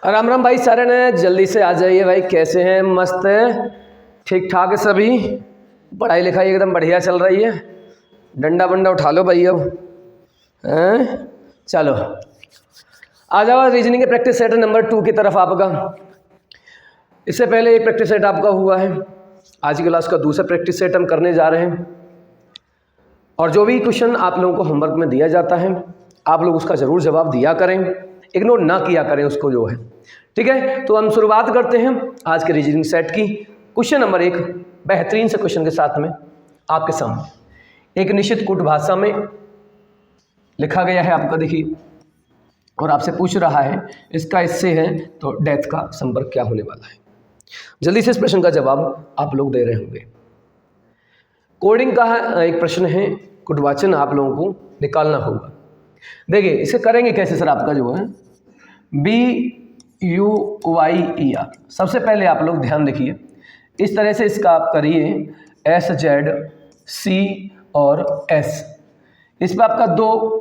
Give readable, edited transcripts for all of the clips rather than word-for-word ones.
राम राम भाई सारे ने जल्दी से आ जाइए भाई। कैसे हैं? मस्त है, ठीक ठाक है सभी। पढ़ाई लिखाई एकदम बढ़िया चल रही है। डंडा बंडा उठा लो भाई अब हैं। चलो आ जाओ रीजनिंग के प्रैक्टिस सेट नंबर 2 की तरफ आपका। इससे पहले एक प्रैक्टिस सेट आपका हुआ है, आज की क्लास का दूसरा प्रैक्टिस सेट हम करने जा रहे हैं। और जो भी क्वेश्चन आप लोगों को होमवर्क में दिया जाता है आप लोग उसका ज़रूर जवाब दिया करें, इग्नोर ना किया करें उसको जो है। ठीक है, तो हम शुरुआत करते हैं आज के रीजनिंग सेट की। क्वेश्चन नंबर 1 बेहतरीन से क्वेश्चन के साथ में आपके सामने एक निश्चित कूट भाषा में लिखा गया है आपका, देखिए, और आपसे पूछ रहा है इसका इससे है तो डेथ का संपर्क क्या होने वाला है। जल्दी से इस प्रश्न का जवाब आप लोग दे रहे होंगे। कोडिंग का एक प्रश्न है, कुटवाचन आप लोगों को निकालना होगा। देखिए इसे करेंगे कैसे सर, आपका जो है BUYER। सबसे पहले आप लोग ध्यान देखिए, इस तरह से इसका आप करिए SZC और S। इस पर आपका 2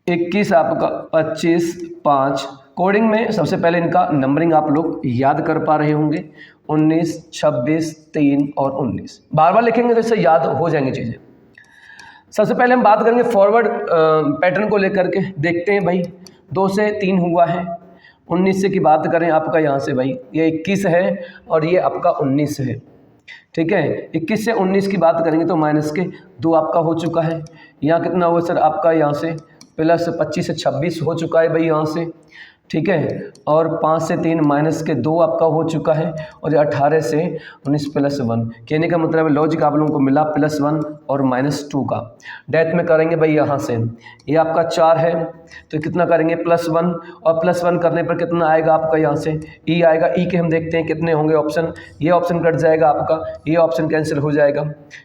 21 आपका 25 5। कोडिंग में सबसे पहले इनका नंबरिंग आप लोग याद कर पा रहे होंगे, 19 26 3 और 19। बार बार लिखेंगे तो इससे याद हो जाएंगी चीज़ें। सबसे पहले हम बात करेंगे फॉरवर्ड पैटर्न को लेकर के। देखते हैं भाई 2 से 3 हुआ है, 19 से की बात करें आपका यहाँ से भाई ये 21 है और ये आपका 19 है। ठीक है, 21 से 19 की बात करेंगे तो माइनस के 2 आपका हो चुका है। यहाँ कितना हुआ सर आपका, यहाँ से प्लस 25 से 26 हो चुका है भाई यहाँ से। ठीक है, और 5 से 3 माइनस के 2 आपका हो चुका है, और 18 से 19 प्लस 1। कहने का मतलब है लॉजिक आप लोगों को मिला +1 और -2 का। डेथ में करेंगे भाई यहाँ से ये आपका 4 है तो कितना करेंगे +1, और +1 करने पर कितना आएगा आपका यहाँ से ई आएगा। ई के हम देखते हैं कितने होंगे ऑप्शन, ये ऑप्शन कट जाएगा आपका, ये ऑप्शन कैंसिल हो जाएगा।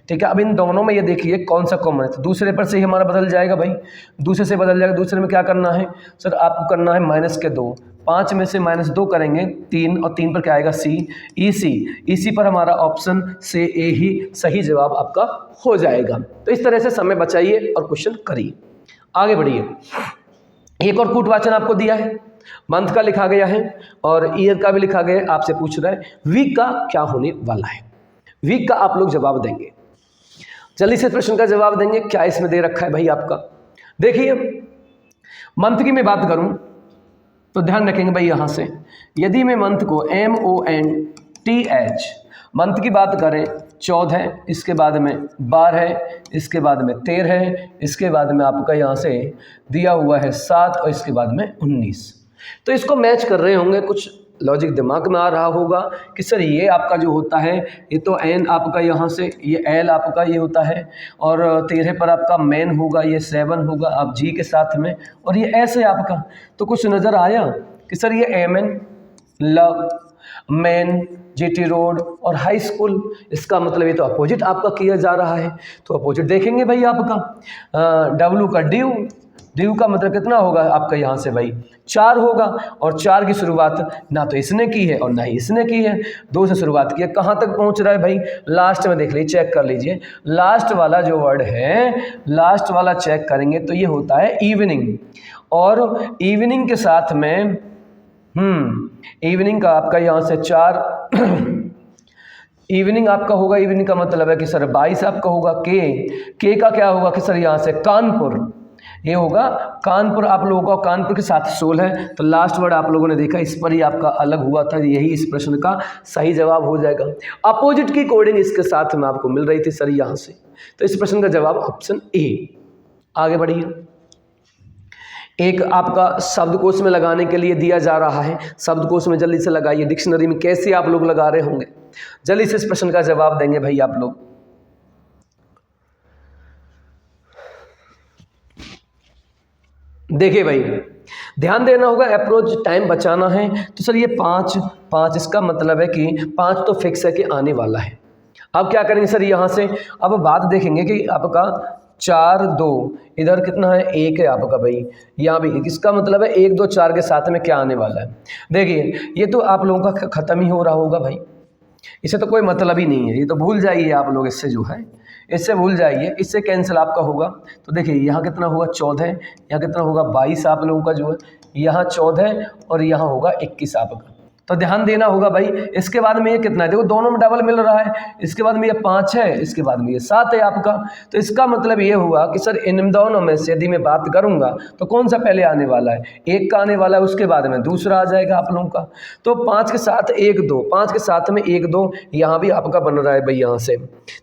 ठीक है, अब इन दोनों में ये देखिए कौन सा कॉमन है, तो दूसरे पर से ही हमारा बदल जाएगा भाई, दूसरे से बदल जाएगा। दूसरे में क्या करना है सर, आपको करना है माइनस के 2, 5 में से -2 करेंगे 3, और 3 पर क्या आएगा सी। इसी पर हमारा ऑप्शन से ए ही सही जवाब आपका हो जाएगा। तो इस तरह से समय बचाइए और क्वेश्चन करिए, आगे बढ़िए। एक और कूटवाचन आपको दिया है, मंथ का लिखा गया है और ईयर का भी लिखा गया है। आपसे पूछ रहा है वीक का क्या होने वाला है। वीक का आप लोग जवाब देंगे, जल्दी से प्रश्न का जवाब देंगे। क्या इसमें दे रखा है भाई आपका, देखिए मंथ की मैं बात करूं तो ध्यान रखेंगे भाई यहाँ से, यदि मैं मंथ को MONTH मंथ की बात करें 14 है, इसके बाद में 12 है, इसके बाद में 13 है, इसके बाद में आपका यहाँ से दिया हुआ है 7 और इसके बाद में 19। तो इसको मैच कर रहे होंगे, कुछ लॉजिक दिमाग में आ रहा होगा कि सर ये आपका जो होता है ये तो N आपका यहाँ से, ये L आपका ये होता है, और 13 पर आपका मैन होगा, ये 7 होगा आप G के साथ में, और ये S है आपका। तो कुछ नज़र आया कि सर ये MN love, man, GT road और हाई स्कूल, इसका मतलब ये तो अपोजिट आपका किया जा रहा है। तो अपोजिट देखेंगे भाई आपका W का ड्यू का मतलब कितना होगा आपका यहाँ से भाई 4 होगा, और 4 की शुरुआत ना तो इसने की है और ना ही इसने की है, 2 से शुरुआत की है। कहाँ तक पहुँच रहा है भाई, लास्ट में देख लीजिए, चेक कर लीजिए, लास्ट वाला जो वर्ड है, लास्ट वाला चेक करेंगे तो ये होता है इवनिंग, और इवनिंग के साथ में इवनिंग का आपका यहाँ से 4 इवनिंग आपका होगा। इवनिंग का मतलब है कि सर 22 आपका होगा। के का क्या होगा कि सर यहाँ से कानपुर, ये होगा कानपुर आप लोगों का, कानपुर के साथ 16 है। तो लास्ट वर्ड आप लोगों ने देखा इस पर ही आपका अलग हुआ था, यही इस प्रश्न का सही जवाब हो जाएगा। अपोजिट की कोडिंग इसके साथ में आपको मिल रही थी सर यहाँ से, तो इस प्रश्न का जवाब ऑप्शन ए। आगे बढ़िए, एक आपका शब्दकोश में लगाने के लिए दिया जा रहा है, शब्दकोश में जल्दी से लगाइए। डिक्शनरी में कैसे आप लोग लगा रहे होंगे, जल्दी से इस प्रश्न का जवाब देंगे भाई आप लोग। देखिए भाई ध्यान देना होगा, अप्रोच टाइम बचाना है। तो सर ये 5 इसका मतलब है कि 5 तो फिक्स है कि आने वाला है। अब क्या करेंगे सर यहाँ से, अब बात देखेंगे कि आपका 4 2 इधर कितना है 1 है आपका भाई, यहाँ भी इसका मतलब है 1 2 4 के साथ में क्या आने वाला है। देखिए ये तो आप लोगों का ख़त्म ही हो रहा होगा भाई, इसे तो कोई मतलब ही नहीं है, ये तो भूल जाइए आप लोग, इससे जो है इससे भूल जाइए, इससे कैंसिल आपका होगा। तो देखिए यहाँ कितना हुआ 14, यहाँ कितना होगा 22 आप लोगों का जो है, यहाँ 14 और यहाँ होगा 21 आपका। तो ध्यान देना होगा भाई। इसके बाद में ये कितना है, देखो दोनों में डबल मिल रहा है। इसके बाद में ये 5 है, इसके बाद में ये 7 है आपका। तो इसका मतलब ये हुआ कि सर इन दोनों में से यदि मैं बात करूंगा तो कौन सा पहले आने वाला है, एक का आने वाला है, उसके बाद में दूसरा आ जाएगा आप लोगों का। तो 5 के साथ 1 2, 5 के साथ में 1 2 यहाँ भी आपका बन रहा है भाई यहाँ से।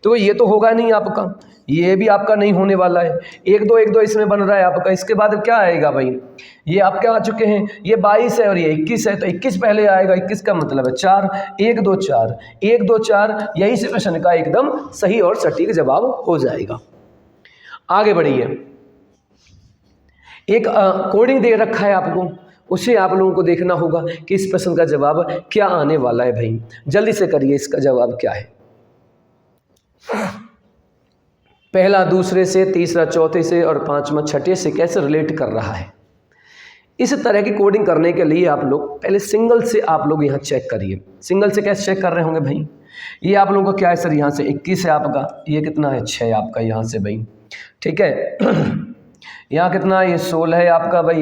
तो ये तो होगा नहीं आपका, ये भी आपका नहीं होने वाला है। 1 2 इसमें बन रहा है आपका। इसके बाद क्या आएगा भाई, ये आपके आ चुके हैं, ये 22 है और ये 21 है, तो 21 पहले आएगा। 21 का मतलब है 4, 1 2 4, 1 2 4, यही से प्रश्न का एकदम सही और सटीक जवाब हो जाएगा। आगे बढ़िए, एक कोडिंग दे रखा है आपको, उसे आप लोगों को देखना होगा कि इस प्रश्न का जवाब क्या आने वाला है भाई। जल्दी से करिए, इसका जवाब क्या है। पहला दूसरे से, तीसरा चौथे से और पांचवा छठे से कैसे रिलेट कर रहा है। इस तरह की कोडिंग करने के लिए आप लोग पहले सिंगल से आप लोग यहाँ चेक करिए। सिंगल से कैसे चेक कर रहे होंगे भाई, ये आप लोगों को क्या है सर, यहाँ से 21 है आपका, ये कितना है 6 आपका यहाँ से भाई, ठीक है। यहाँ कितना है, ये 16 है आपका भाई,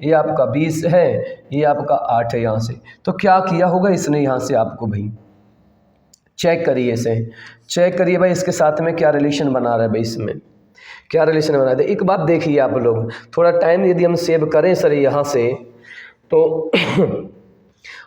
ये आपका 20 है, ये आपका 8 है यहाँ से। तो क्या किया होगा इसने यहाँ से आपको भाई, चेक करिए इसे, चेक करिए भाई इसके साथ में क्या रिलेशन बना रहा है भाई, इसमें क्या रिलेशन बना रहा है। एक बात देखिए आप लोग, थोड़ा टाइम यदि हम सेव करें सर यहाँ से, तो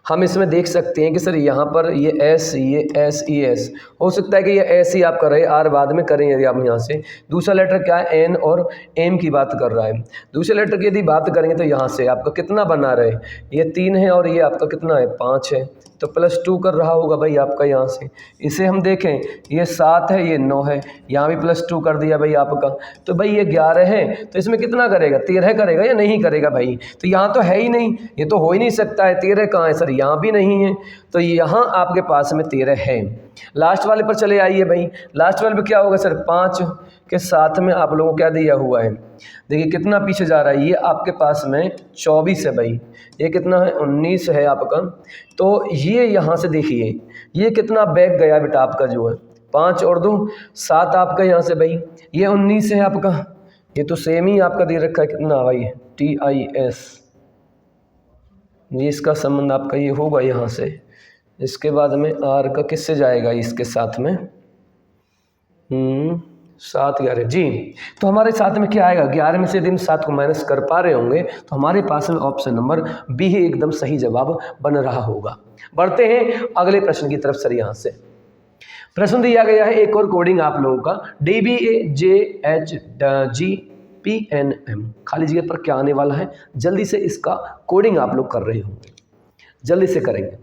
हम इसमें देख सकते हैं कि सर यहाँ पर ये एस, ये एस, ये एस, हो सकता है कि ये एस ही आप कर रहे हैं, आर बाद में करें यदि आप यहाँ से। दूसरा लेटर क्या है, एन और एम की बात कर रहा है। दूसरे लेटर की यदि बात करेंगे तो यहाँ से आपका कितना बना रहे, ये 3 है और ये आपका कितना है 5 है, तो +2 कर रहा होगा भाई आपका यहाँ से। इसे हम देखें, ये 7 है, ये 9 है, यहाँ भी +2 कर दिया भाई आपका। तो भाई ये 11 है, तो इसमें कितना करेगा, 13 करेगा या नहीं करेगा भाई। तो यहाँ तो है ही नहीं, ये तो हो ही नहीं सकता है। 13 कहाँ है सर, यहाँ भी नहीं है, तो यहाँ आपके पास में 13 है। लास्ट वाले पर चले आइए भाई, लास्ट वाले पर क्या होगा सर, 5 के साथ में आप लोगों को क्या दिया हुआ है, देखिए कितना पीछे जा रहा है, ये आपके पास में 24 है भाई, ये कितना है 19 है आपका। तो ये यहाँ से देखिए ये कितना बैक गया बेटा आपका जो है, 5 और 2 7 आपका यहाँ से भाई, ये 19 है आपका। ये तो सेम ही आपका दे रखा है कितना भाई, TIS, ये इसका संबंध आपका ये होगा यहाँ से। इसके बाद में R का किससे जाएगा, इसके साथ में 7 11 जी। तो हमारे साथ में क्या आएगा, 11 में से यदि हम 7 को माइनस कर पा रहे होंगे तो हमारे पास में ऑप्शन नंबर बी ही एकदम सही जवाब बन रहा होगा। बढ़ते हैं अगले प्रश्न की तरफ सर। यहाँ से प्रश्न दिया गया है एक और कोडिंग आप लोगों का, DBAJHGPNM, खाली जगह पर क्या आने वाला है, जल्दी से इसका कोडिंग आप लोग कर रहे होंगे, जल्दी से करेंगे।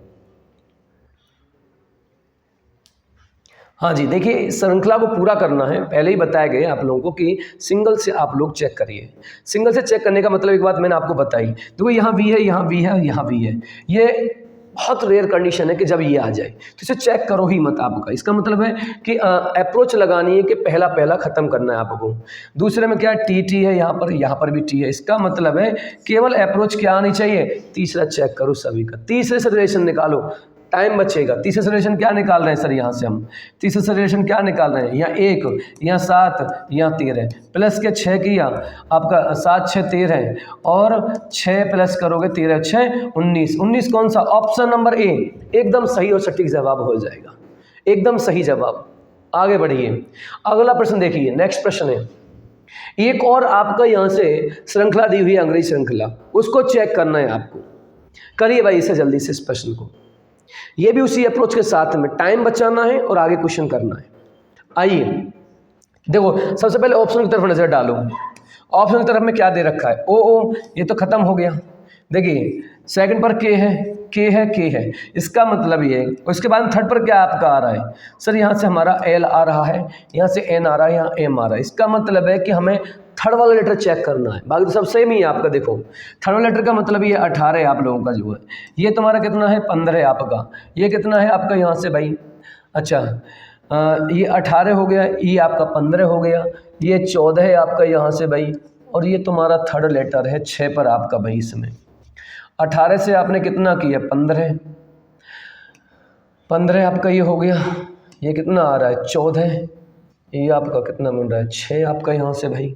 हाँ जी, देखिए श्रृंखला को पूरा करना है, पहले ही बताया गया आप लोगों को कि सिंगल से आप लोग चेक करिए। सिंगल से चेक करने का मतलब एक बात मैंने आपको बताई, देखो यहाँ भी है, यहाँ भी है, यहाँ भी है, ये बहुत रेयर कंडीशन है कि जब ये आ जाए तो इसे चेक करो ही मत आपका। इसका मतलब है कि अप्रोच लगानी है कि पहला पहला ख़त्म करना है आपको। दूसरे में क्या टी है, यहाँ पर भी टी है, इसका मतलब है केवल अप्रोच क्या आनी चाहिए, तीसरा चेक करो सभी का, तीसरे से रिलेशन निकालो, टाइम बचेगा। तीसरे से रिलेशन क्या निकाल रहे हैं सर, यहाँ से हम तीसरे से रिलेशन क्या निकाल रहे हैं, यहाँ 1, यहाँ 7, यहाँ 13, प्लस के 6 किया आपका, 7 6 13 और 6 प्लस करोगे 13 6 19, 19 कौन सा, ऑप्शन नंबर ए एकदम सही और सटीक जवाब हो जाएगा, एकदम सही जवाब। आगे बढ़िए, अगला प्रश्न देखिए, नेक्स्ट प्रश्न है एक और आपका यहाँ से श्रृंखला दी हुई है, अंग्रेजी श्रृंखला, उसको चेक करना है आपको। करिए भाई इसे जल्दी से इस प्रश्न को, ये भी उसी अप्रोच के साथ में टाइम बचाना है और आगे क्वेश्चन करना है। आइए देखो, सबसे पहले ऑप्शन की तरफ नजर डालो, ऑप्शन की तरफ में क्या दे रखा है, ओ ये तो खत्म हो गया। देखिए सेकंड पर के है, इसका मतलब ये, और इसके बाद थर्ड पर क्या आपका आ रहा है सर, यहाँ से हमारा एल आ रहा है, यहाँ से एन आ रहा है, यहाँ एम आ रहा है। इसका मतलब है कि हमें थर्ड वाला लेटर चेक करना है, बाकी तो सब सेम ही है आपका। देखो थर्ड वाला लेटर का मतलब ये 18 है आप लोगों का जो है, ये तुम्हारा कितना है 15 है आपका, ये कितना है आपका यहाँ से भाई, अच्छा ये 18 हो गया, ये आपका 15 हो गया, ये 14 है आपका यहाँ से भाई, और ये तुम्हारा थर्ड लेटर है 6 पर आपका भाई। इसमें 18 से आपने कितना किया 15 आपका ये हो गया, ये कितना आ रहा है 14, ये आपका कितना बन रहा है 6 आपका यहाँ से भाई।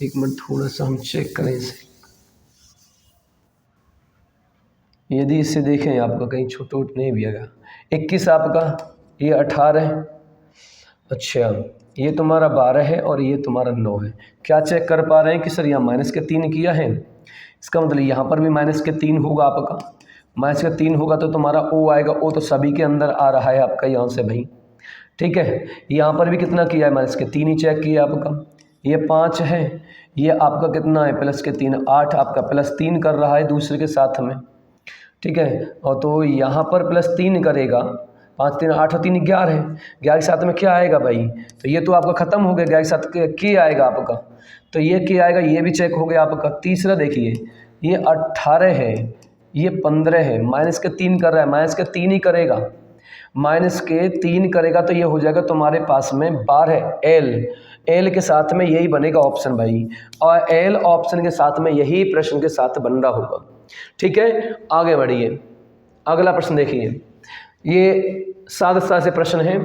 एक मिनट थोड़ा सा हम चेक करें इसे, यदि इसे देखें आपका कहीं छोटा उठ नहीं भी आएगा। 21 आपका, ये 18, अच्छा ये तुम्हारा 12 है और ये तुम्हारा 9 है। क्या चेक कर पा रहे हैं कि सर यहाँ माइनस के 3 किया है, इसका मतलब यहाँ पर भी माइनस के 3 होगा आपका। माइनस का 3 होगा तो तुम्हारा ओ आएगा, ओ तो सभी के अंदर आ रहा है आपका यहाँ से भाई, ठीक है। यहाँ पर भी कितना किया है, माइनस के 3 ही चेक किया आपका। ये 5 है, ये आपका कितना है प्लस के 3, 8 आपका प्लस 3 कर रहा है दूसरे के साथ में, ठीक है। और तो यहाँ पर प्लस 3 करेगा, 5 3 8 और 3 11 है, 11 के साथ में क्या आएगा भाई, तो ये तो आपका ख़त्म हो गया, 11 के साथ के आएगा आपका, तो ये क्या आएगा, ये भी चेक हो गया आपका। तीसरा देखिए ये 18 है, ये 15 है, माइनस के 3 कर रहा है, माइनस के 3 ही करेगा, माइनस के 3 करेगा तो ये हो जाएगा तुम्हारे पास में 12 एल के साथ में यही बनेगा ऑप्शन भाई, और एल ऑप्शन के साथ में यही प्रश्न के साथ बन रहा होगा, ठीक है। आगे बढ़िए, अगला प्रश्न देखिए, ये सादा से प्रश्न है।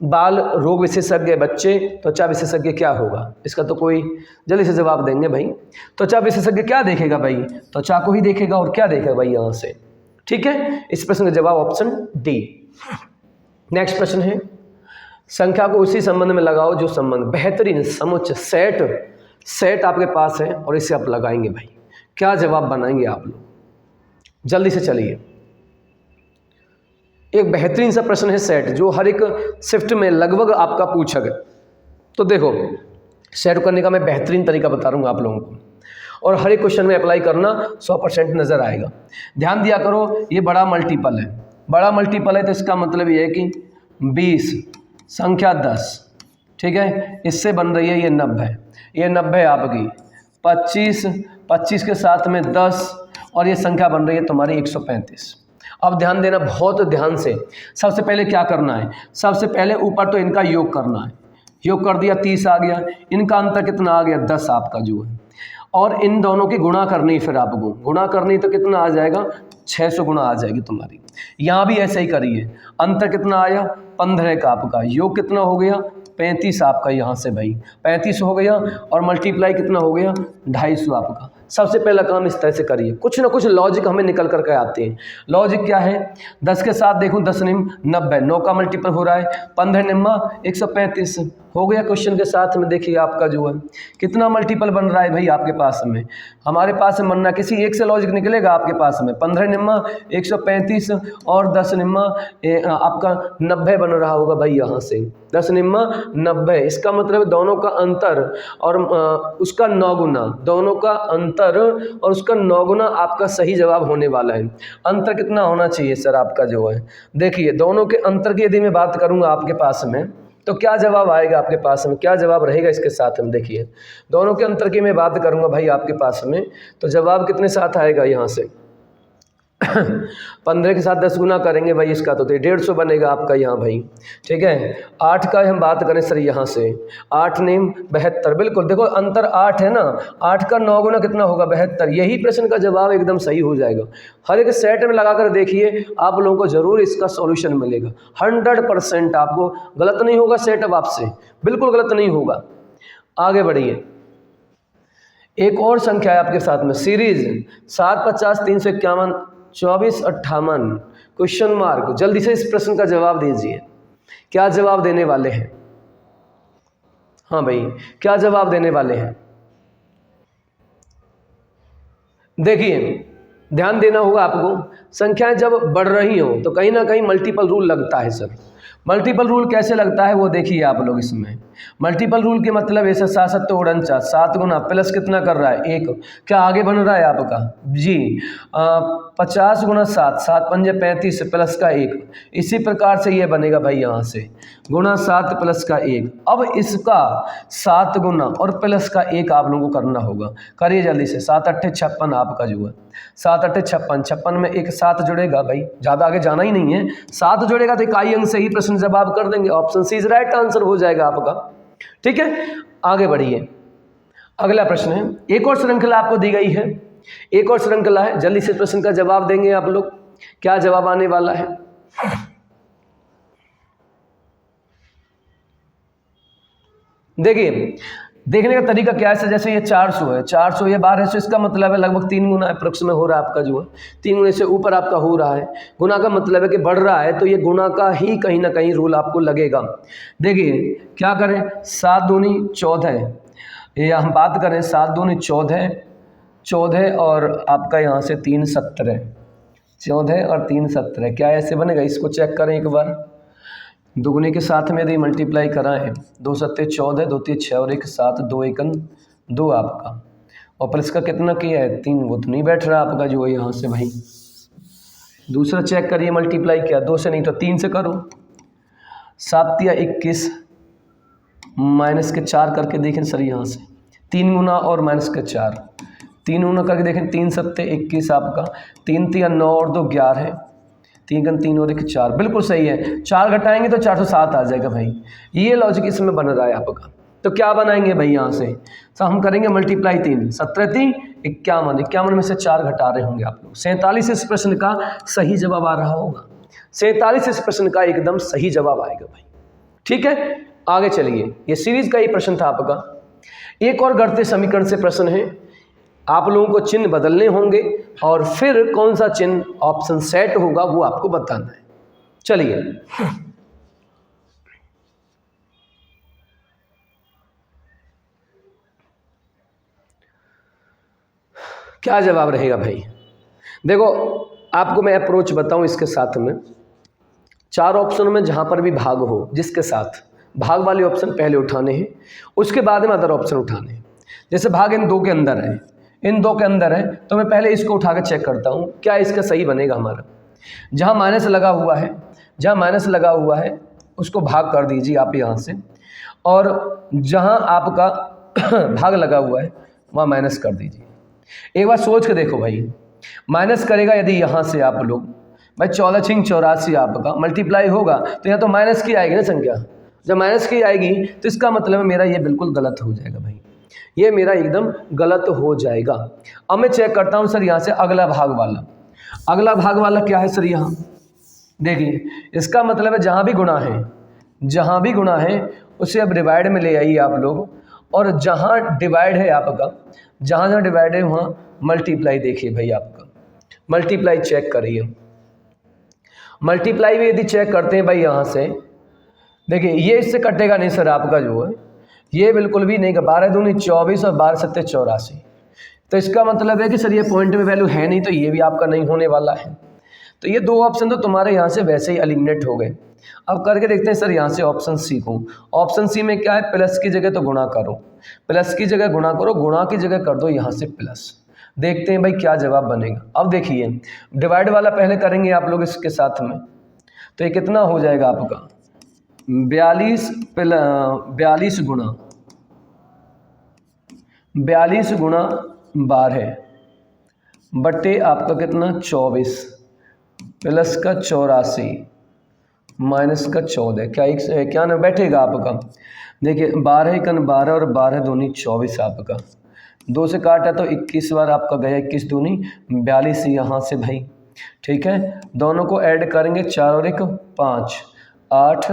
बाल रोग विशेषज्ञ बच्चे, त्वचा विशेषज्ञ क्या होगा, इसका तो कोई जल्दी से जवाब देंगे भाई। त्वचा विशेषज्ञ क्या देखेगा भाई, त्वचा को ही देखेगा और क्या देखेगा भाई यहाँ से, ठीक है। इस प्रश्न का जवाब ऑप्शन डी। नेक्स्ट प्रश्न है, संख्या को उसी संबंध में लगाओ जो संबंध बेहतरीन समुच्चय सेट आपके पास है और इसे आप लगाएंगे भाई। क्या जवाब बनाएंगे आप लोग, जल्दी से चलिए। एक बेहतरीन सा प्रश्न है सेट, जो हर एक शिफ्ट में लगभग आपका पूछा गया। तो देखो सेट करने का मैं बेहतरीन तरीका बता रहा हूँ आप लोगों को, और हर एक क्वेश्चन में अप्लाई करना 100% नज़र आएगा। ध्यान दिया करो, ये बड़ा मल्टीपल है, बड़ा मल्टीपल है तो इसका मतलब ये है कि 20 संख्या 10, ठीक है, इससे बन रही है ये 90, ये 90 आपकी 25 के साथ में 10 और ये संख्या बन रही है तुम्हारी 135। अब ध्यान देना बहुत ध्यान से, सबसे पहले क्या करना है, सबसे पहले ऊपर तो इनका योग करना है, योग कर दिया 30 आ गया, इनका अंतर कितना आ गया 10 आपका जो है, और इन दोनों की गुणा करनी, फिर आपको गुणा करनी तो कितना आ जाएगा 600 गुणा आ जाएगी तुम्हारी। यहाँ भी ऐसे ही करिए, अंतर कितना आया 15 का आपका, योग कितना हो गया 35 आपका यहाँ से भाई 35 हो गया, और मल्टीप्लाई कितना हो गया 250 आपका। सबसे पहला काम इस तरह से करिए, कुछ ना कुछ लॉजिक हमें निकल करके आते हैं। लॉजिक क्या है, 10 के साथ देखूं 10 निम 90, 9 का मल्टीपल हो रहा है, 15 निम्मा 135 हो गया। क्वेश्चन के साथ में देखिए आपका जो है कितना मल्टीपल बन रहा है भाई आपके पास में, हमारे पास में बनना किसी एक से लॉजिक निकलेगा आपके पास में, 15 निम्मा 135 और 10 निम्मा आपका 90 बन रहा होगा भाई यहाँ से, 10 निम्मा 90, इसका मतलब दोनों का अंतर और उसका 9 गुना, दोनों का अंतर और उसका 9 गुना आपका सही जवाब होने वाला है। अंतर कितना होना चाहिए सर आपका जो है, देखिए दोनों के अंतर की यदि मैं बात करूंगा आपके पास में तो क्या जवाब आएगा आपके पास में, क्या जवाब रहेगा इसके साथ में, देखिए दोनों के अंतर की मैं बात करूंगा भाई आपके पास में तो जवाब कितने साथ आएगा यहाँ से 15 के साथ 10 गुना करेंगे भाई इसका तो 150 बनेगा आपका यहाँ भाई, ठीक है। 8 का हम बात करें सर यहाँ से 8 नेम 72, बिल्कुल देखो अंतर 8 है ना, 8 का 9 गुना कितना होगा 72, यही प्रश्न का जवाब एकदम सही हो जाएगा। हर एक सेट में लगा कर देखिए आप लोगों को जरूर इसका सॉल्यूशन मिलेगा, 100% आपको गलत नहीं होगा सेटअप आपसे, बिल्कुल गलत नहीं होगा। आगे बढ़िए, एक और संख्या है आपके साथ में सीरीज 7 50 351 24 58 क्वेश्चन मार्क, जल्दी से इस प्रश्न का जवाब दीजिए, क्या जवाब देने वाले हैं, हाँ भाई क्या जवाब देने वाले हैं। देखिए ध्यान देना होगा आपको, संख्याएं जब बढ़ रही हो तो कहीं ना कहीं मल्टीपल रूल लगता है सर। मल्टीपल रूल कैसे लगता है वो देखिए आप लोग, इसमें मल्टीपल रूल के मतलब ऐसा 7 7 49 7 गुना प्लस कितना कर रहा है 1, क्या आगे बन रहा है आपका जी 50 गुना 7 7 पंजे 35 प्लस का 1, इसी प्रकार से ये बनेगा भाई यहाँ से गुना 7 प्लस का 1। अब इसका 7 गुना और प्लस का 1 आप लोगों को करना होगा, करिए जल्दी से। 7 8 56 आपका जो है 7 8 56, 56 में एक 7 जुड़ेगा भाई, ज़्यादा आगे जाना ही नहीं है, 7 जुड़ेगा तो इकाई अंक से ही प्रश्न जवाब कर देंगे, option C is right answer हो जाएगा आपका, ठीक है। आगे बढ़िए, अगला प्रश्न है, एक और श्रृंखला आपको दी गई है, एक और श्रृंखला है, जल्दी से प्रश्न का जवाब देंगे आप लोग, क्या जवाब आने वाला है। देखिए देखने का तरीका क्या है सर, जैसे ये 400 है, 400 ये 1200, इसका मतलब है लगभग 3 गुना अप्रोक्स में हो रहा है आपका जो है, 3 गुने से ऊपर आपका हो रहा है। गुना का मतलब है कि बढ़ रहा है, तो ये गुना का ही कहीं ना कहीं रूल आपको लगेगा। देखिए क्या करें, 7 दूनी 14, ये हम बात करें 7 दूनी 14, 14 और आपका यहाँ से 3 17, 14 और 3 17, क्या ऐसे बनेगा? इसको चेक करें एक बार। दुगने के साथ में यदि मल्टीप्लाई कराएं, 2 सत्ते 14, 2 3 6 और 1 7, 2 एकन 2 आपका, और प्लस का कितना किया है 3, वो तो नहीं बैठ रहा आपका जो है यहाँ से भाई। दूसरा चेक करिए, मल्टीप्लाई किया 2 से नहीं तो 3 से करो, 7 या 21 माइनस के 4 करके देखें सर, यहाँ से 3 गुना और माइनस के 4, 3 गुना करके देखें, 3 सत्ते 21 आपका, 3 3 9 और 2 11, 3 गन 3 और 1 4, बिल्कुल सही है। 4 घटाएंगे तो 407 आ जाएगा भाई, ये लॉजिक इसमें बन रहा है आपका। तो क्या बनाएंगे भाई यहाँ से, तो हम करेंगे मल्टीप्लाई 3, 17 3 51, 51 में से 4 घटा रहे होंगे आप लोग। 47 इस प्रश्न का सही जवाब आ रहा होगा, 47 इस प्रश्न का एकदम सही जवाब आएगा भाई। ठीक है, आगे चलिए, ये सीरीज का ही प्रश्न था आपका। एक और गणितीय समीकरण से प्रश्न है, आप लोगों को चिन्ह बदलने होंगे और फिर कौन सा चिन्ह ऑप्शन सेट होगा वो आपको बताना है। चलिए क्या जवाब रहेगा भाई? देखो आपको मैं अप्रोच बताऊं इसके साथ में, 4 ऑप्शन में जहां पर भी भाग हो, जिसके साथ भाग वाले ऑप्शन पहले उठाने हैं, उसके बाद में अदर ऑप्शन उठाने हैं। जैसे भाग इन 2 के अंदर है, इन 2 के अंदर है, तो मैं पहले इसको उठा कर चेक करता हूँ क्या इसका सही बनेगा हमारा। जहाँ माइनस लगा हुआ है, जहाँ माइनस लगा हुआ है उसको भाग कर दीजिए आप यहाँ से, और जहाँ आपका भाग लगा हुआ है वहाँ माइनस कर दीजिए। एक बार सोच के देखो भाई, माइनस करेगा यदि यहाँ से आप लोग भाई 14 6 84 आपका मल्टीप्लाई होगा तो यहाँ तो माइनस की आएगी ना संख्या, जब माइनस की आएगी तो इसका मतलब मेरा ये बिल्कुल गलत हो जाएगा भाई, ये मेरा एकदम गलत हो जाएगा। अब मैं चेक करता हूँ सर यहाँ से अगला भाग वाला, अगला भाग वाला क्या है सर, यहाँ देखिए इसका मतलब है जहाँ भी गुणा है, जहाँ भी गुणा है उसे अब डिवाइड में ले आइए आप लोग, और जहाँ डिवाइड है आपका, जहाँ जहाँ डिवाइड है वहाँ मल्टीप्लाई देखिए भाई, आपका मल्टीप्लाई चेक करिए। मल्टीप्लाई भी यदि चेक करते हैं भाई यहाँ से, देखिए ये इससे कटेगा नहीं सर आपका जो है, ये बिल्कुल भी नहीं, 12 दूनी 24 और 12 सत्ते 84, तो इसका मतलब है कि सर ये पॉइंट में वैल्यू है नहीं, तो ये भी आपका नहीं होने वाला है। तो ये 2 ऑप्शन तो तुम्हारे यहाँ से वैसे ही एलिमिनेट हो गए। अब करके देखते हैं सर यहाँ से ऑप्शन सी को, ऑप्शन सी में क्या है, प्लस की जगह तो गुणा करो, प्लस की जगह गुणा करो, गुणा की जगह कर दो यहाँ से प्लस, देखते हैं भाई क्या जवाब बनेगा। अब देखिए डिवाइड वाला पहले करेंगे आप लोग इसके साथ में, तो ये कितना हो जाएगा आपका 42 गुणा 12 बट्टे आपका कितना 24 प्लस का 84 माइनस का 14, क्या ना बैठेगा आपका। देखिए 12 एकन 12 और 12 दूनी 24 आपका, 2 से काटा तो 21 बार आपका गया, 21 दूनी 42 यहाँ से भाई। ठीक है, दोनों को ऐड करेंगे, 4 और 1 5, 8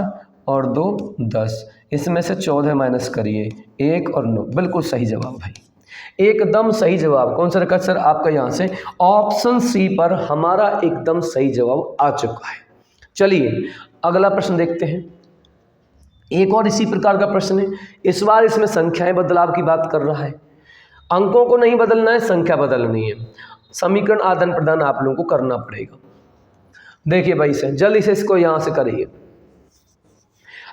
और 2 10, इसमें से 14 माइनस करिए 1 और 9, बिल्कुल सही जवाब भाई, एकदम सही जवाब। कौन सा रखा सर आपका यहाँ से, ऑप्शन सी पर हमारा एकदम सही जवाब आ चुका है। चलिए अगला प्रश्न देखते हैं, एक और इसी प्रकार का प्रश्न है, इस बार इसमें संख्याएं बदलाव की बात कर रहा है, अंकों को नहीं बदलना है, संख्या बदलनी है, समीकरण आदान प्रदान आप लोगों को करना पड़ेगा। देखिए भाई से जल्दी से इसको यहाँ से करिए।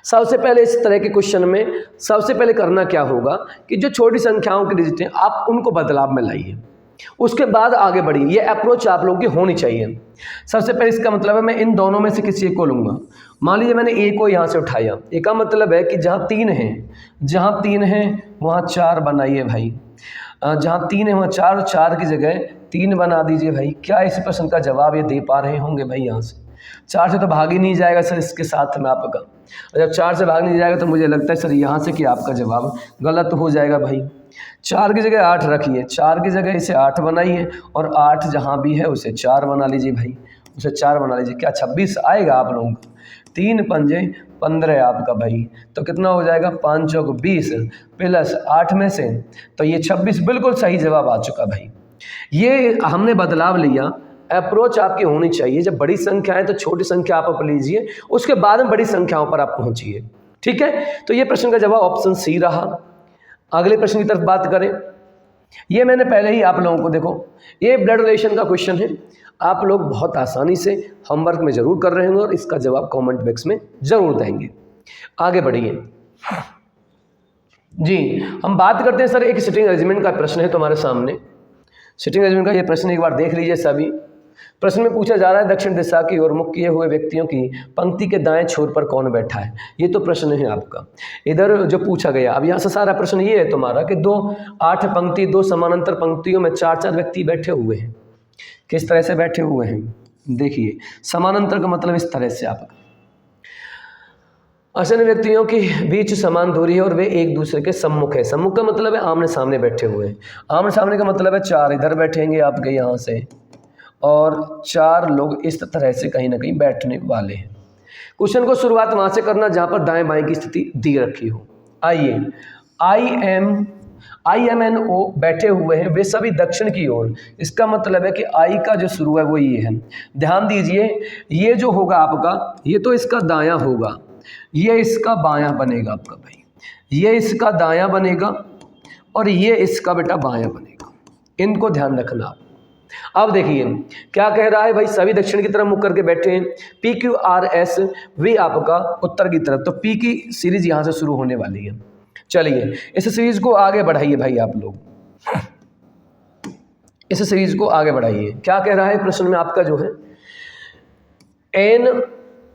सबसे पहले इस तरह के क्वेश्चन में सबसे पहले करना क्या होगा कि जो छोटी संख्याओं के डिजिट हैं आप उनको बदलाव में लाइए, उसके बाद आगे बढ़िए, ये अप्रोच आप लोगों की होनी चाहिए। सबसे पहले इसका मतलब है मैं इन दोनों में से किसी एक को लूँगा। मान लीजिए मैंने ए को यहाँ से उठाया, ए का मतलब है कि जहाँ 3 हैं, जहाँ 3 हैं वहाँ 4 बनाइए भाई, जहाँ 3 है वहाँ 4, 4 की जगह 3 बना दीजिए भाई। क्या इस प्रश्न का जवाब ये दे पा रहे होंगे भाई? यहाँ से 4 से तो भाग ही नहीं जाएगा सर इसके साथ में आपका, और जब 4 से भाग नहीं जाएगा तो मुझे लगता है सर यहाँ से कि आपका जवाब गलत हो जाएगा भाई। 4 की जगह 8 रखिए, 4 की जगह इसे 8 बनाइए, और 8 जहाँ भी है उसे 4 बना लीजिए भाई, उसे 4 बना लीजिए। क्या 26 आएगा आप लोगों का? 3 पंजे 15 आपका भाई, तो कितना हो जाएगा 5 चौक 20 प्लस 8 में से, तो ये 26 बिल्कुल सही जवाब आ चुका भाई। ये हमने बदलाव लिया। अप्रोच आपकी होनी चाहिए, जब बड़ी संख्या है तो छोटी संख्या आप लीजिए, उसके बाद में बड़ी संख्याओं पर आप पहुंचिए। ठीक है, तो ये प्रश्न का जवाब ऑप्शन सी रहा। अगले प्रश्न की तरफ बात करें, ये मैंने पहले ही आप लोगों को, देखो ये ब्लड रिलेशन का क्वेश्चन है, आप लोग बहुत आसानी से होमवर्क में जरूर कर रहे होंगे और इसका जवाब कमेंट बॉक्स में जरूर देंगे। आगे बढ़िए जी, हम बात करते हैं सर एक सिटिंग अरेंजमेंट का प्रश्न है तुम्हारे सामने। सिटिंग अरेंजमेंट का ये प्रश्न एक बार देख लीजिए सभी। प्रश्न में पूछा जा रहा है दक्षिण दिशा की ओर मुख किए हुए व्यक्तियों की पंक्ति के दाएं छोर पर कौन बैठा है। ये तो प्रश्न है आपका इधर जो पूछा गया। अब यहाँ से सारा प्रश्न ये है तुम्हारा कि 8 पंक्ति 2 समानांतर पंक्तियों में 4-4 व्यक्ति बैठे हुए हैं। किस तरह से बैठे हुए हैं देखिए, समानांतर का मतलब इस तरह से आपका असन व्यक्तियों के बीच समान दूरी है और वे एक दूसरे के सम्मुख है। सम्मुख का मतलब है आमने सामने बैठे हुए हैं। आमने सामने का मतलब है 4 इधर बैठेंगे आपके यहाँ से और 4 लोग इस तरह से कहीं ना कहीं बैठने वाले हैं। क्वेश्चन को शुरुआत वहाँ से करना जहाँ पर दाएं बाएं की स्थिति दी रखी हो। आइए, IMNO बैठे हुए हैं, वे सभी दक्षिण की ओर। इसका मतलब है कि आई का जो शुरू है वो ये है। ध्यान दीजिए, ये जो होगा आपका, ये तो इसका दायां होगा, ये इसका बायां बनेगा आपका भाई, ये इसका दायां बनेगा और ये इसका बेटा बायां बनेगा। इनको ध्यान रखना आप। अब देखिए क्या कह रहा है भाई, सभी दक्षिण की तरफ मुख करके बैठे हैं। PQRS वी आपका उत्तर की तरफ, तो P की सीरीज यहाँ से शुरू होने वाली है। चलिए इस सीरीज को आगे बढ़ाइए भाई, आप लोग इस सीरीज को आगे बढ़ाइए। क्या कह रहा है प्रश्न में आपका जो है N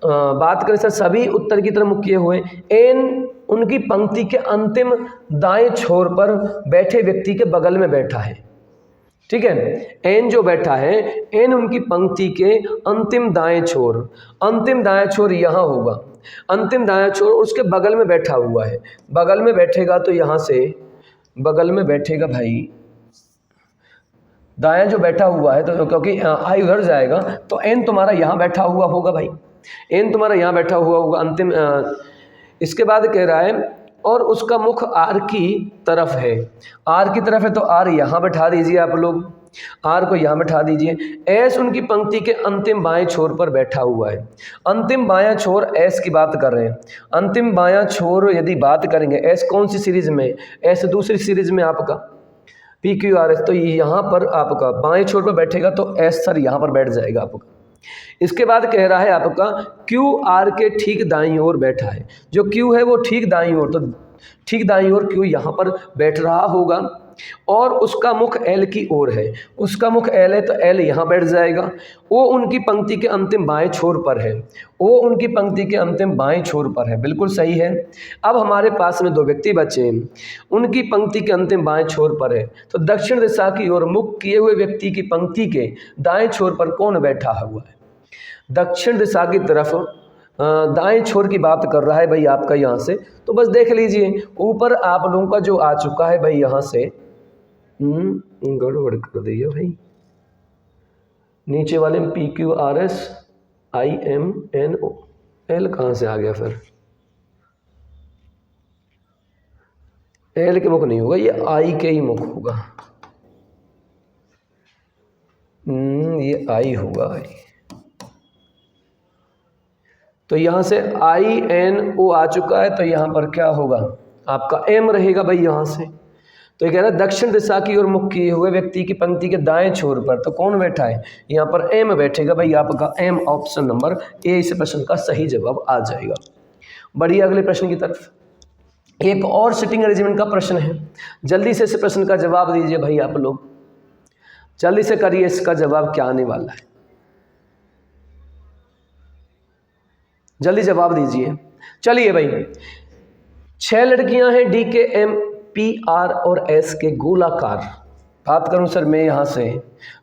बात करें सर, सभी उत्तर की तरफ मुख किए हुए, N उनकी पंक्ति के अंतिम दाएं छोर पर बैठे व्यक्ति के बगल में बैठा है। ठीक है, N जो बैठा है, N उनकी पंक्ति के अंतिम दाएं छोर यहाँ होगा, अंतिम दाएं छोर उसके बगल में बैठा हुआ है। बगल में बैठेगा तो यहाँ से बगल में बैठेगा भाई, दायां जो बैठा हुआ है, तो क्योंकि आई उधर जाएगा तो N तुम्हारा यहाँ बैठा हुआ होगा भाई, N तुम्हारा यहाँ बैठा हुआ होगा अंतिम। इसके बाद कह रहा है और उसका मुख R की तरफ है। R की तरफ है तो R यहाँ बैठा दीजिए, आप लोग R को यहाँ बैठा दीजिए। S उनकी पंक्ति के अंतिम बाएं छोर पर बैठा हुआ है। अंतिम बायां छोर S की बात कर रहे हैं। अंतिम बायां छोर यदि बात करेंगे, S कौन सी सीरीज में, S दूसरी सीरीज में आपका PQRS, तो यहाँ पर आपका बाएं छोर पर बैठेगा तो S सर यहाँ पर बैठ जाएगा आपका। इसके बाद कह रहा है आपका QR के ठीक दाईं ओर बैठा है। जो Q है वो ठीक दाईं ओर, तो ठीक दाईं ओर Q यहाँ पर बैठ रहा होगा और उसका मुख L की ओर है। उसका मुख L है तो L यहाँ बैठ जाएगा। O उनकी पंक्ति के अंतिम बाएं छोर पर है। O उनकी पंक्ति के अंतिम बाएं छोर पर है, बिल्कुल सही है। अब हमारे पास में 2 व्यक्ति बचे हैं, उनकी पंक्ति के अंतिम बाएं छोर पर है, तो दक्षिण दिशा की ओर मुख किए हुए व्यक्ति की पंक्ति के दाएं छोर पर कौन बैठा हुआ है। दक्षिण दिशा की तरफ दाएं छोर की बात कर रहा है भाई आपका यहाँ से, तो बस देख लीजिए ऊपर आप लोगों का जो आ चुका है भाई, यहाँ से गड़बड़ कर दिया भाई, नीचे वाले में PQRS IMNO, L कहाँ से आ गया फिर, L के मुख नहीं होगा, ये I के ही मुख होगा, ये I होगा। तो यहाँ से INO आ चुका है, तो यहाँ पर क्या होगा आपका M रहेगा भाई यहाँ से। तो ये कह रहा है दक्षिण दिशा की ओर मुख किए हुए व्यक्ति की पंक्ति के दाएं छोर पर, तो कौन बैठा है, यहाँ पर M बैठेगा भाई आपका। M ऑप्शन नंबर A इस प्रश्न का सही जवाब आ जाएगा। बढ़िए अगले प्रश्न की तरफ। एक और सिटिंग अरेंजमेंट का प्रश्न है, जल्दी से इस प्रश्न का जवाब दीजिए भाई, आप लोग जल्दी से करिए, इसका जवाब क्या आने वाला है, जल्दी जवाब दीजिए। चलिए भाई, 6 लड़कियां हैं D के M P R और S के गोलाकार, बात करूं सर मैं यहाँ से,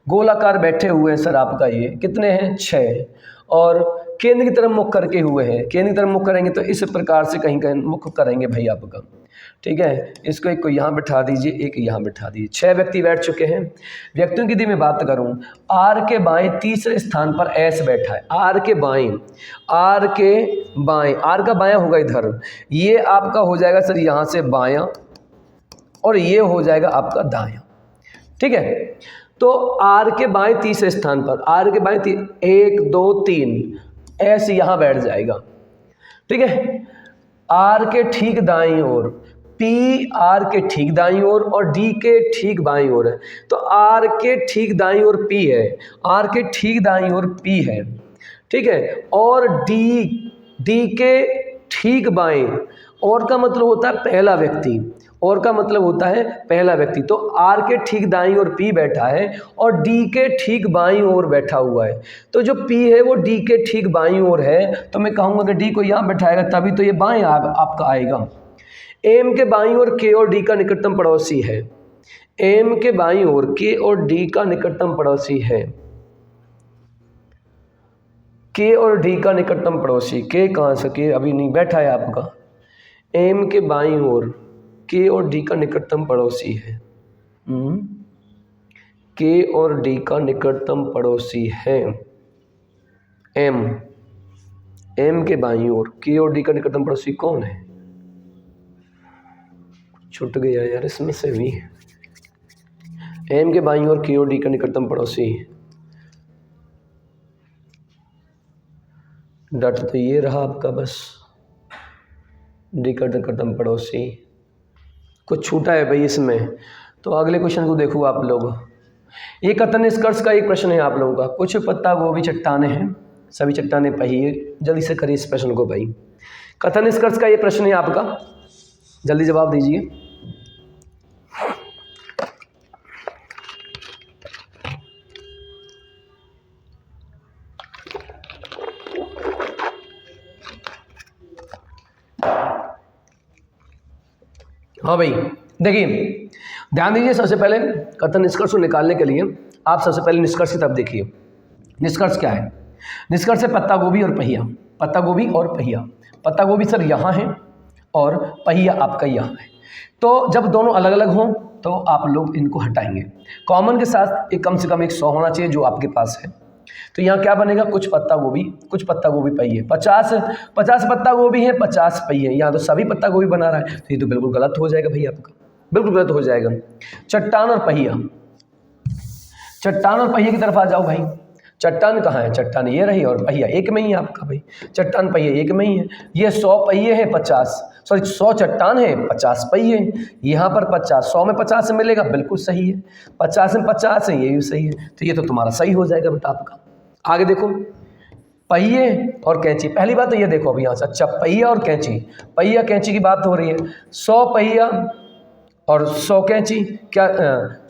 गोलाकार बैठे हुए हैं सर आपका, ये कितने हैं 6, और केंद्र की तरफ मुख करके हुए हैं, केंद्र की तरफ मुख करेंगे तो इस प्रकार से कहीं कहीं मुख करेंगे भाई आपका। ठीक है, इसको एक को यहाँ बिठा दीजिए, एक यहाँ बिठा दीजिए। 6 व्यक्ति बैठ चुके हैं। व्यक्तियों की यदि मैं बात करूँ, आर के बाएं तीसरे स्थान पर एस बैठा है। आर के बाएं, आर के बाएं, आर का बायां होगा इधर, ये आपका हो जाएगा सर यहाँ से बायां और ये हो जाएगा आपका दायां। ठीक है, तो आर के बाएं तीसरे स्थान पर, आर के बाएं 1 2 3 एस यहाँ बैठ जाएगा। ठीक है, आर के ठीक दाईं ओर पी, आर के ठीक दाईं ओर और डी के ठीक बाईं ओर है। तो आर के ठीक दाईं ओर पी है, आर के ठीक दाईं ओर पी है। ठीक है, और डी के ठीक बाएं, और का मतलब होता है पहला व्यक्ति, और का मतलब होता है पहला व्यक्ति। तो आर के ठीक दाईं ओर पी बैठा है और डी के ठीक बाईं ओर बैठा हुआ है। तो जो पी है वो डी के ठीक बाईं ओर है, तो मैं कहूँगा कि डी को यहाँ बैठाएगा तभी तो ये बाएं आपका आएगा। एम के बाईं ओर के और डी का निकटतम पड़ोसी है। एम के बाईं ओर के और डी का निकटतम पड़ोसी है। के और डी का निकटतम पड़ोसी, के कहाँ से, के अभी नहीं बैठा है आपका। एम के बाईं ओर के और डी का निकटतम पड़ोसी है। के और डी का निकटतम पड़ोसी है एम के बाईं ओर के और डी का निकटतम पड़ोसी कौन है? छूट गया यार इसमें से भी। एम के बाईं ओर के और डी का निकटतम पड़ोसी डट तो ये रहा आपका, बस डी का निकटतम पड़ोसी। कुछ छूटा है भाई इसमें, तो अगले क्वेश्चन को देखो आप लोग। ये कथन निष्कर्ष का एक प्रश्न है आप लोगों का। कुछ पत्ता गोभी चट्टाने हैं, सभी चट्टाने पहिए। जल्दी से करिए इस प्रश्न को भाई। कथन निष्कर्ष का ये प्रश्न है आपका, जल्दी जवाब दीजिए। हाँ भाई, देखिए ध्यान दीजिए। सबसे पहले कथन निष्कर्ष को निकालने के लिए आप सबसे पहले निष्कर्ष की तरफ देखिए। निष्कर्ष क्या है? निष्कर्ष है पत्ता गोभी और पहिया। पत्ता गोभी और पहिया। पत्ता गोभी सर यहाँ है और पहिया आपका यहाँ है। तो जब दोनों अलग अलग हों तो आप लोग इनको हटाएंगे। कॉमन के साथ एक कम से कम 100 होना चाहिए जो आपके पास है। तो यहाँ क्या बनेगा? कुछ पत्ता गोभी पहिए। 50 पत्ता गोभी है, 50 पहिए। यहाँ तो सभी पत्ता गोभी बना रहा है, तो ये तो बिल्कुल गलत हो जाएगा भैया आपका, बिल्कुल गलत हो जाएगा। चट्टान और पहिया, चट्टान और पहिए की तरफ आ जाओ भाई। चट्टान कहाँ है? चट्टान ये रही और पहिया एक में ही है आपका भाई। चट्टान पहिए एक में ही है। ये 100 पहिए हैं, 100 चट्टान है, 50 पहिए। यहाँ पर 50, 100 में 50 मिलेगा, बिल्कुल सही है। 50 में 50 है, ये भी सही है। तो ये तो तुम्हारा सही हो जाएगा बेटा आपका। आगे देखो, पहिए और कैंची। पहली बात तो ये देखो अभी यहाँ से, अच्छा पहिया और कैंची, पहिया कैंची की बात हो रही है। 100 पहिया और 100 कैंची, क्या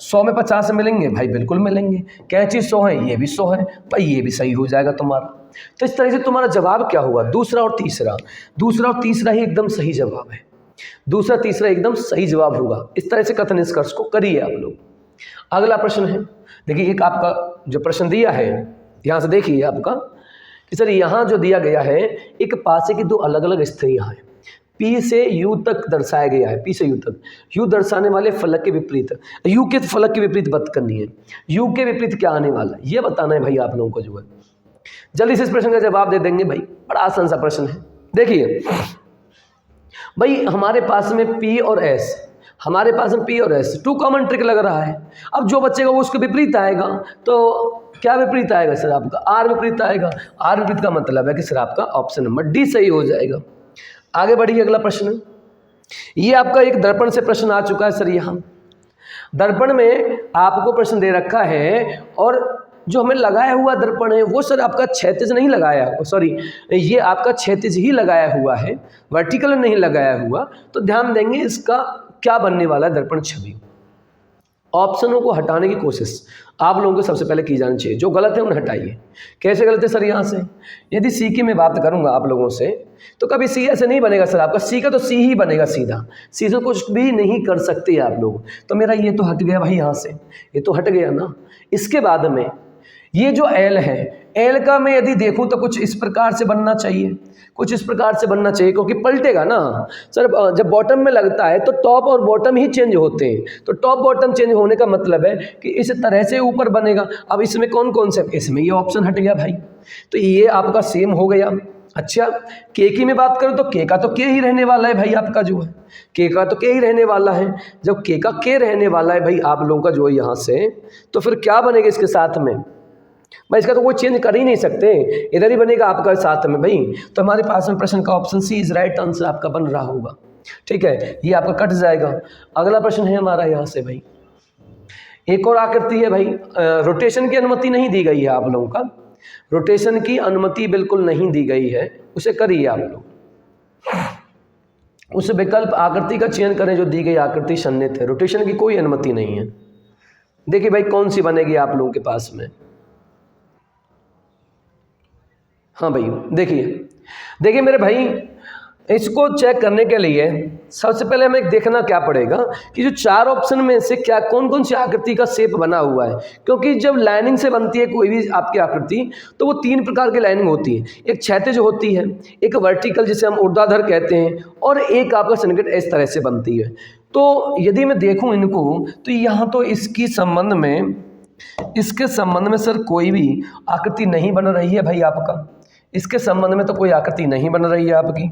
100 में 50 मिलेंगे भाई? बिल्कुल मिलेंगे। कैंची 100 है, ये भी 100 है भाई, ये भी सही हो जाएगा तुम्हारा। तो इस तरह से तुम्हारा जवाब क्या हुआ? दूसरा और तीसरा ही एकदम सही जवाब है। दूसरा तीसरा एकदम सही जवाब होगा। इस तरह से कथन निष्कर्ष को करिए आप लोग। अगला प्रश्न है, देखिए एक आपका जो प्रश्न दिया है यहाँ से देखिए आपका कि सर यहाँ जो दिया गया है, एक पासे की 2 अलग अलग स्त्रियाँ हैं। पी से यू तक दर्शाया गया है, पी से यू तक। यू दर्शाने वाले फलक के विपरीत, यू के फलक के विपरीत बात करनी है। यू के विपरीत क्या आने वाला है ये बताना है भाई आप लोगों को जो है। जल्दी से इस प्रश्न का जवाब दे देंगे भाई, बड़ा आसान सा प्रश्न है। देखिए भाई हमारे पास में पी और एस, हमारे पास में पी और एस 2 कॉमन ट्रिक लग रहा है। अब जो बचेगा वो उसके विपरीत आएगा। तो क्या विपरीत आएगा सर? आपका आर विपरीत आएगा। आर विपरीत का मतलब है कि सर आपका ऑप्शन नंबर डी सही हो जाएगा। आगे बढ़िए, अगला प्रश्न। ये आपका एक दर्पण से प्रश्न आ चुका है सर। यहाँ दर्पण में आपको प्रश्न दे रखा है और जो हमें लगाया हुआ दर्पण है वो सर आपका क्षैतिज नहीं लगाया, सॉरी ये आपका क्षैतिज ही लगाया हुआ है, वर्टिकल नहीं लगाया हुआ। तो ध्यान देंगे इसका क्या बनने वाला है दर्पण छवि। ऑप्शनों को हटाने की कोशिश आप लोगों को सबसे पहले की जानी चाहिए। जो गलत है उन्हें हटाइए। कैसे गलत है सर? यहाँ से यदि सी की मैं बात करूँगा आप लोगों से तो कभी सी ऐसे नहीं बनेगा सर आपका। सी का तो सी ही बनेगा सीधा, सी से कुछ भी नहीं कर सकते आप लोग। तो मेरा ये तो हट गया भाई, यहाँ से ये तो हट गया ना। इसके बाद में ये जो एल है, एल का मैं यदि देखूं तो कुछ इस प्रकार से बनना चाहिए, कुछ इस प्रकार से बनना चाहिए, क्योंकि पलटेगा ना सर। जब बॉटम में लगता है तो टॉप और बॉटम ही चेंज होते हैं, तो टॉप बॉटम चेंज होने का मतलब है कि इस तरह से ऊपर बनेगा। अब इसमें कौन कौन से, इसमें ये ऑप्शन हट गया भाई, तो ये आपका सेम हो गया। अच्छा, के की मैं बात करूं तो के का तो के ही रहने वाला है भाई, आपका जो है के का तो के ही रहने वाला है। जब के का के रहने वाला है भाई आप लोगों का जो है यहाँ से, तो फिर क्या बनेगा इसके साथ में भाई, इसका तो कोई चेंज कर ही नहीं सकते, इधर ही बनेगा आपका साथ में भाई। तो हमारे पास में प्रश्न का option C is right answer आपका बन रहा होगा। ठीक है, ये आपका कट जाएगा। अगला प्रश्न है हमारा यहाँ से भाई, एक और आकृति है भाई, रोटेशन की अनुमति नहीं दी गई है आप लोगों का, रोटेशन की अनुमति बिल्कुल नहीं दी गई है, उसे करिए आप लोग। उस विकल्प आकृति का चयन करें जो दी गई आकृति सन्निहित है, रोटेशन की कोई अनुमति नहीं है। देखिए भाई कौन सी बनेगी आप लोगों के पास में। हाँ भाई देखिए मेरे भाई, इसको चेक करने के लिए सबसे पहले हमें देखना क्या पड़ेगा कि जो चार ऑप्शन में से क्या कौन कौन सी आकृति का शेप बना हुआ है। क्योंकि जब लाइनिंग से बनती है कोई भी आपकी आकृति तो वो तीन प्रकार की लाइनिंग होती है, एक क्षैतिज होती है, एक वर्टिकल जिसे हम ऊर्ध्वाधर कहते हैं, और एक आपका संकट इस तरह से बनती है। तो यदि मैं देखूं इनको तो यहाँ तो इसके संबंध में सर कोई भी आकृति नहीं बन रही है भाई आपका, इसके संबंध में तो कोई आकृति नहीं बन रही है आपकी,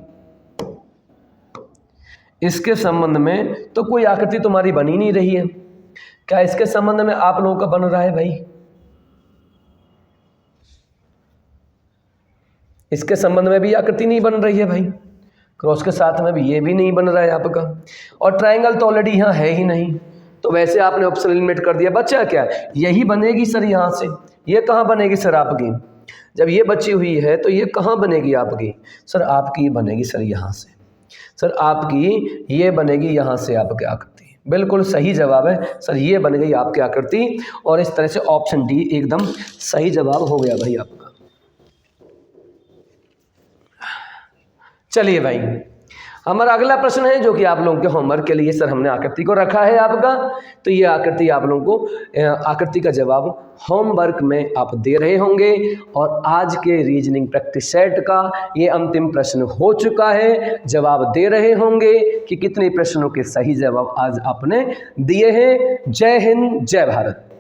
इसके संबंध में तो कोई आकृति तुम्हारी बन ही नहीं रही है। क्या इसके संबंध में आप लोगों का बन रहा है भाई? इसके संबंध में भी आकृति नहीं बन रही है भाई, क्रॉस के साथ में भी ये भी नहीं बन रहा है आपका, और ट्रायंगल तो ऑलरेडी यहाँ है ही नहीं, तो वैसे आपने ऑप्शन एलिमिनेट कर दिया। बच्चा क्या यही बनेगी सर यहाँ से, ये कहाँ बनेगी सर आपकी? जब ये बची हुई है तो ये कहाँ बनेगी आपकी? सर आपकी बनेगी सर यहाँ से, सर आपकी ये बनेगी यहाँ से आपकी आकृति। बिल्कुल सही जवाब है सर, ये बन गई आपकी आकृति, और इस तरह से ऑप्शन डी एकदम सही जवाब हो गया भाई आपका। चलिए भाई, हमारा अगला प्रश्न है जो कि आप लोगों के होमवर्क के लिए सर हमने आकृति को रखा है आपका, तो ये आकृति आप लोगों को आकृति का जवाब होमवर्क में आप दे रहे होंगे। और आज के रीजनिंग प्रैक्टिस सेट का ये अंतिम प्रश्न हो चुका है, जवाब दे रहे होंगे कि कितने प्रश्नों के सही जवाब आज आपने दिए हैं। जय हिंद, जय भारत।